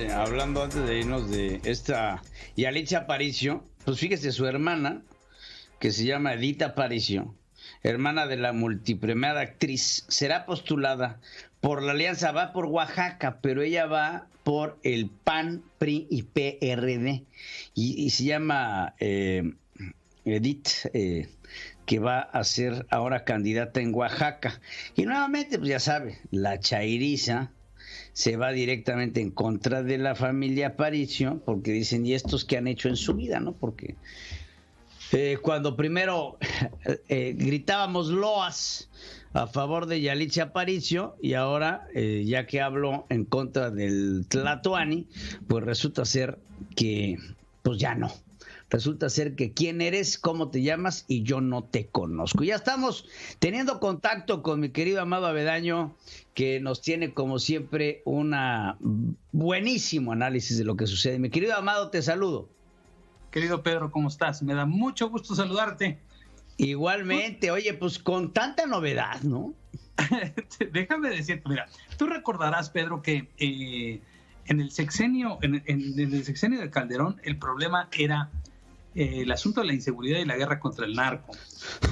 Hablando antes de irnos de esta Yalitza Aparicio, pues fíjese, su hermana, que se llama Edith Aparicio, hermana de la multipremiada actriz, será postulada por la alianza, va por Oaxaca, pero ella va por el PAN, PRI y PRD, y se llama Edith, que va a ser ahora candidata en Oaxaca. Y nuevamente, pues ya sabe, la chairiza se va directamente en contra de la familia Aparicio, porque dicen, ¿y estos qué han hecho en su vida? ¿No? Porque cuando primero gritábamos loas a favor de Yalitza Aparicio, y ahora, ya que habló en contra del Tlatoani, pues resulta ser que, pues ya no. Resulta ser que quién eres, cómo te llamas y yo no te conozco. Ya estamos teniendo contacto con mi querido Amado Avendaño, que nos tiene como siempre una buenísimo análisis de lo que sucede. Mi querido Amado, te saludo. Querido Pedro, ¿cómo estás? Me da mucho gusto saludarte. Igualmente, oye, pues con tanta novedad, ¿no? Déjame decirte, mira, tú recordarás, Pedro, que en el sexenio de Calderón el problema era el asunto de la inseguridad y la guerra contra el narco.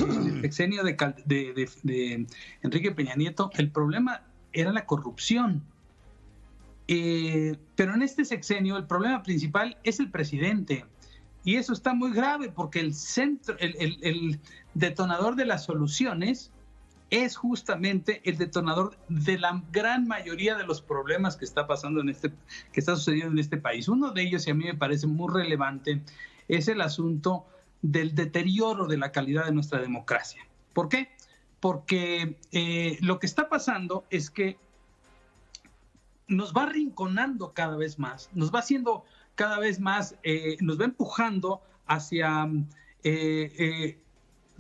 En el sexenio de Enrique Peña Nieto el problema era la corrupción. Pero en este sexenio el problema principal es el presidente. Y eso está muy grave porque el detonador de las soluciones es justamente el detonador de la gran mayoría de los problemas que está sucediendo en este país. Uno de ellos, y a mí me parece muy relevante, es el asunto del deterioro de la calidad de nuestra democracia. ¿Por qué? Porque lo que está pasando es que nos va arrinconando cada vez más, nos va haciendo cada vez más, nos va empujando hacia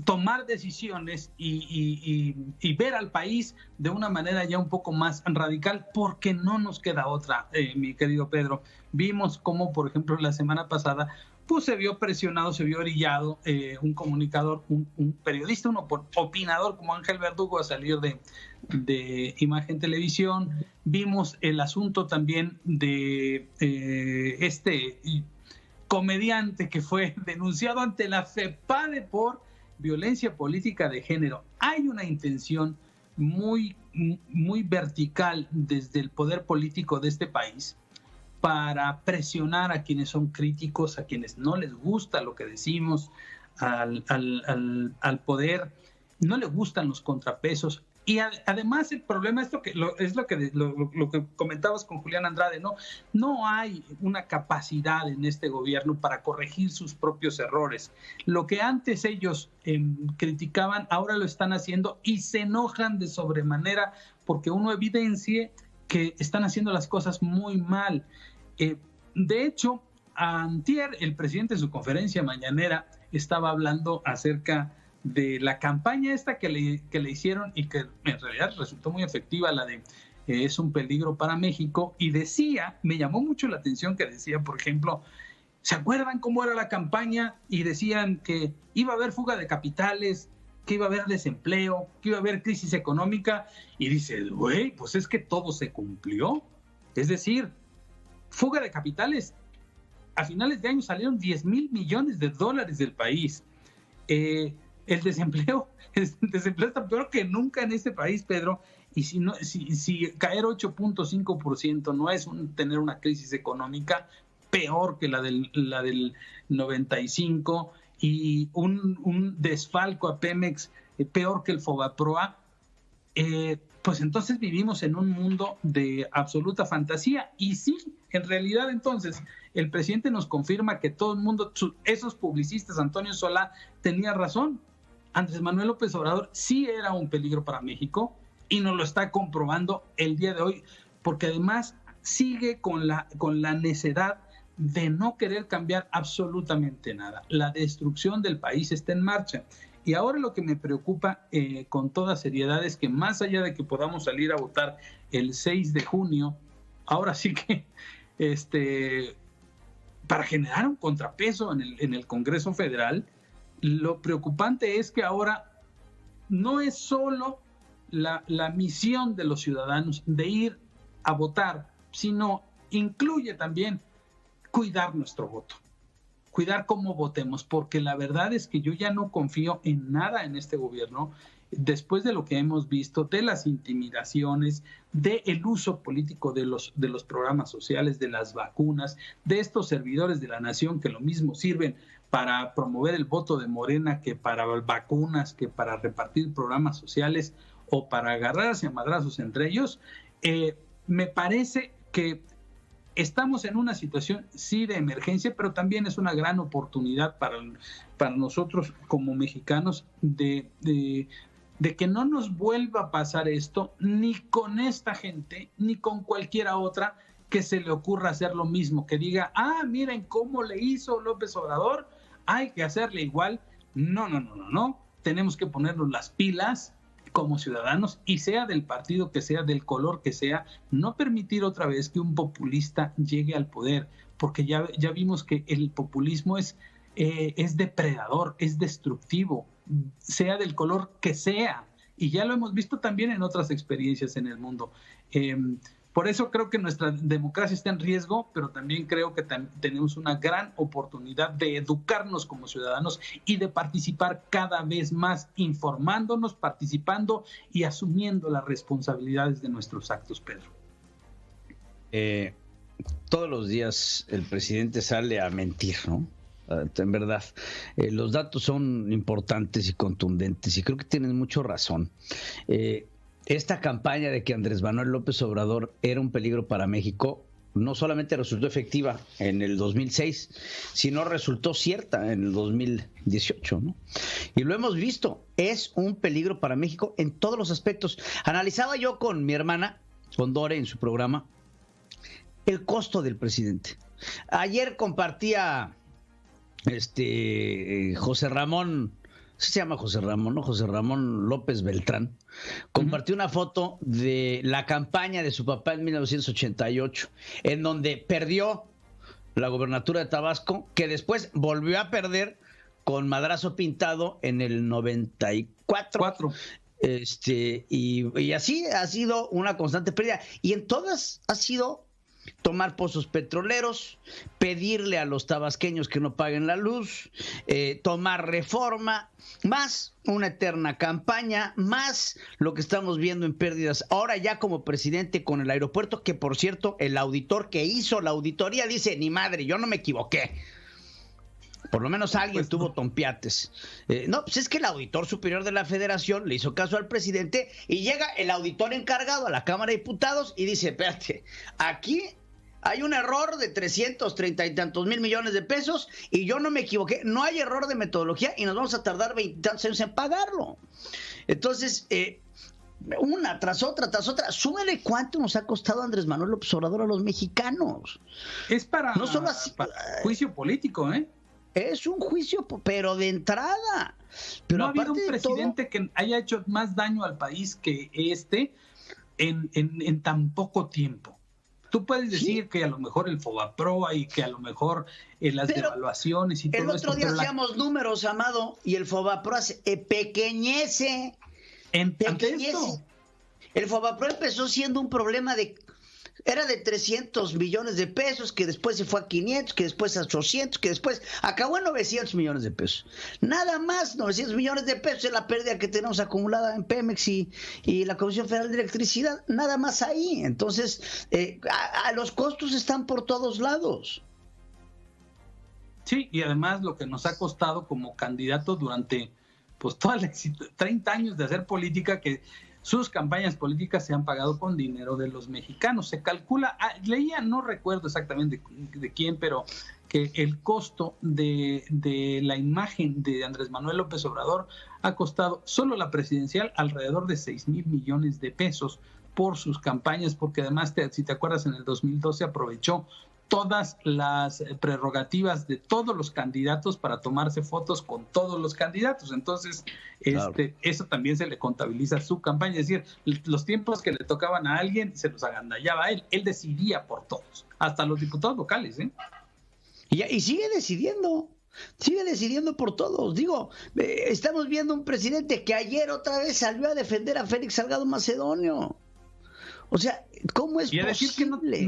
tomar decisiones y ver al país de una manera ya un poco más radical, porque no nos queda otra, mi querido Pedro. Vimos cómo, por ejemplo, la semana pasada, pues se vio presionado, se vio orillado un comunicador, un periodista, un opinador como Ángel Verdugo a salir de Imagen Televisión. Vimos el asunto también de este comediante que fue denunciado ante la FEPADE por violencia política de género. Hay una intención muy, muy vertical desde el poder político de este país para presionar a quienes son críticos, a quienes no les gusta lo que decimos, al poder, no le gustan los contrapesos. Y además el problema es lo que comentabas con Julián Andrade, ¿no? No hay una capacidad en este gobierno para corregir sus propios errores. Lo que antes ellos criticaban, ahora lo están haciendo y se enojan de sobremanera porque uno evidencie que están haciendo las cosas muy mal. De hecho, antier el presidente en su conferencia mañanera estaba hablando acerca de la campaña esta que le hicieron y que en realidad resultó muy efectiva, la de es un peligro para México, y decía, me llamó mucho la atención que decía, por ejemplo, ¿se acuerdan cómo era la campaña? Y decían que iba a haber fuga de capitales, que iba a haber desempleo, que iba a haber crisis económica, y dice, güey, pues es que todo se cumplió. Es decir, fuga de capitales, a finales de año salieron $10,000 millones del país. El desempleo está peor que nunca en este país, Pedro, y si caer 8.5% no es tener una crisis económica peor que la del 95, y un desfalco a Pemex peor que el Fobaproa, pues entonces vivimos en un mundo de absoluta fantasía. Y sí, en realidad entonces el presidente nos confirma que todo el mundo, esos publicistas, Antonio Solá tenía razón. Andrés Manuel López Obrador sí era un peligro para México y nos lo está comprobando el día de hoy, porque además sigue con la necedad de no querer cambiar absolutamente nada. La destrucción del país está en marcha. Y ahora lo que me preocupa con toda seriedad es que más allá de que podamos salir a votar el 6 de junio, ahora sí que para generar un contrapeso en el Congreso Federal, lo preocupante es que ahora no es solo la misión de los ciudadanos de ir a votar, sino incluye también cuidar nuestro voto, cuidar cómo votemos, porque la verdad es que yo ya no confío en nada en este gobierno después de lo que hemos visto, de las intimidaciones, del uso político de los programas sociales, de las vacunas, de estos servidores de la nación que lo mismo sirven para promover el voto de Morena que para vacunas, que para repartir programas sociales o para agarrarse a madrazos entre ellos. Me parece que estamos en una situación, sí, de emergencia, pero también es una gran oportunidad para nosotros como mexicanos de que no nos vuelva a pasar esto, ni con esta gente, ni con cualquiera otra que se le ocurra hacer lo mismo, que diga, miren cómo le hizo López Obrador, hay que hacerle igual. No. Tenemos que ponernos las pilas como ciudadanos, y sea del partido que sea, del color que sea, no permitir otra vez que un populista llegue al poder, porque ya vimos que el populismo es depredador, es destructivo, sea del color que sea, y ya lo hemos visto también en otras experiencias en el mundo. Por eso creo que nuestra democracia está en riesgo, pero también creo que tenemos una gran oportunidad de educarnos como ciudadanos y de participar cada vez más, informándonos, participando y asumiendo las responsabilidades de nuestros actos, Pedro. Todos los días el presidente sale a mentir, ¿no? En verdad, los datos son importantes y contundentes y creo que tienes mucho razón. Esta campaña de que Andrés Manuel López Obrador era un peligro para México no solamente resultó efectiva en el 2006, sino resultó cierta en el 2018, ¿no? Y lo hemos visto, es un peligro para México en todos los aspectos. Analizaba yo con mi hermana, con Dore, en su programa, el costo del presidente. Ayer compartía José Ramón, se llama José Ramón, ¿no? José Ramón López Beltrán, compartió una foto de la campaña de su papá en 1988, en donde perdió la gobernatura de Tabasco, que después volvió a perder con madrazo pintado en el 94. Y así ha sido una constante pérdida. Y en todas ha sido tomar pozos petroleros, pedirle a los tabasqueños que no paguen la luz, tomar reforma, más una eterna campaña, más lo que estamos viendo en pérdidas ahora ya como presidente con el aeropuerto, que por cierto el auditor que hizo la auditoría dice, ni madre, yo no me equivoqué. Por lo menos alguien tuvo tompiates. Pues es que el auditor superior de la Federación le hizo caso al presidente y llega el auditor encargado a la Cámara de Diputados y dice, espérate, aquí hay un error de 330 y tantos mil millones de pesos y yo no me equivoqué. No hay error de metodología y nos vamos a tardar 20 tantos años en pagarlo. Entonces, una tras otra, súmele cuánto nos ha costado Andrés Manuel López Obrador a los mexicanos. Es para, no solo así, para juicio político, ¿eh? Es un juicio, pero de entrada. Pero no ha habido un presidente que haya hecho más daño al país que en tan poco tiempo. Tú puedes decir que a lo mejor el Fobaproa y que a lo mejor las devaluaciones y todo eso. El otro día hacíamos números, Amado, y el Fobaproa pequeñece. Esto. El Fobaproa empezó siendo un problema era de 300 millones de pesos, que después se fue a 500, que después a 800, que después acabó en 900 millones de pesos. Nada más 900 millones de pesos es la pérdida que tenemos acumulada en Pemex y la Comisión Federal de Electricidad. Nada más ahí. Entonces, los costos están por todos lados. Sí, y además lo que nos ha costado como candidato durante toda 30 años de hacer política, que sus campañas políticas se han pagado con dinero de los mexicanos. Se calcula, leía, no recuerdo exactamente de quién, pero que el costo de la imagen de Andrés Manuel López Obrador ha costado solo la presidencial alrededor de 6,000 millones de pesos por sus campañas, porque además, si te acuerdas, en el 2012 aprovechó todas las prerrogativas de todos los candidatos para tomarse fotos con todos los candidatos. Entonces, claro, eso también se le contabiliza a su campaña. Es decir, los tiempos que le tocaban a alguien se los agandallaba a él. Él decidía por todos, hasta los diputados locales, ¿eh? Y sigue decidiendo por todos. Digo, estamos viendo un presidente que ayer otra vez salió a defender a Félix Salgado Macedonio. O sea, ¿cómo es y a decir posible?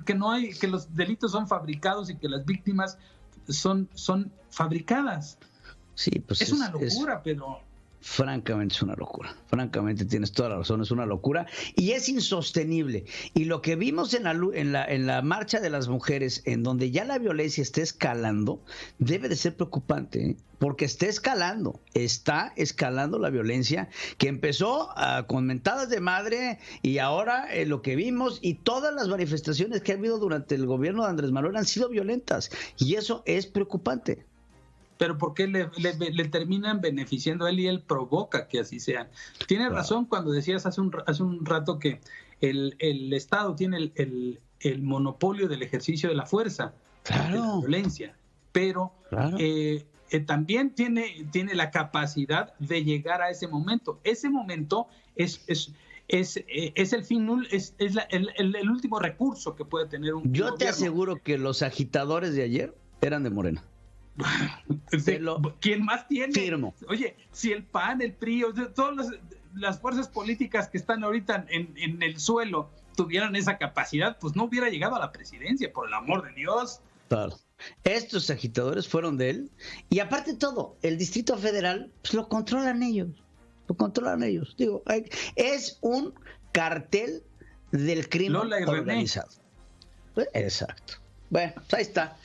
que no hay, que los delitos son fabricados y que las víctimas son fabricadas. Sí, pues es una locura, Pedro. Francamente es una locura. Francamente tienes toda la razón, es una locura y es insostenible. Y lo que vimos en la marcha de las mujeres, en donde ya la violencia está escalando, debe de ser preocupante, ¿eh? Porque está escalando la violencia que empezó con mentadas de madre y ahora lo que vimos y todas las manifestaciones que ha habido durante el gobierno de Andrés Manuel han sido violentas y eso es preocupante. Pero ¿por qué le terminan beneficiando a él y él provoca que así sean? Tienes razón cuando decías hace un rato que el Estado tiene el monopolio del ejercicio de la fuerza, de la violencia, pero también tiene la capacidad de llegar a ese momento. Ese momento es el fin, es el último recurso que puede tener un Yo gobierno. Te aseguro que los agitadores de ayer eran de Morena. ¿Quién más tiene? Firmo. Oye, si el PAN, el PRI, o sea, todas las fuerzas políticas que están ahorita en el suelo tuvieran esa capacidad, pues no hubiera llegado a la presidencia, por el amor de Dios. Claro. Estos agitadores fueron de él y aparte de todo, el Distrito Federal pues lo controlan ellos. Digo, es un cartel del crimen organizado. Exacto. Bueno, pues ahí está.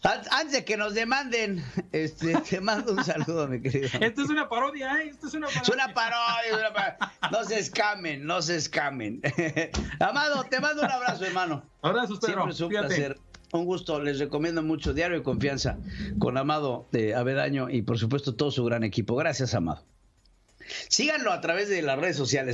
Antes de que nos demanden, te mando un saludo, mi querido. Esto es una parodia, ¿eh? Es una parodia. No se escamen. Amado, te mando un abrazo, hermano. Abrazos, Pedro. Siempre es un placer. Un gusto. Les recomiendo mucho Diario de Confianza con Amado Avendaño y, por supuesto, todo su gran equipo. Gracias, Amado. Síganlo a través de las redes sociales.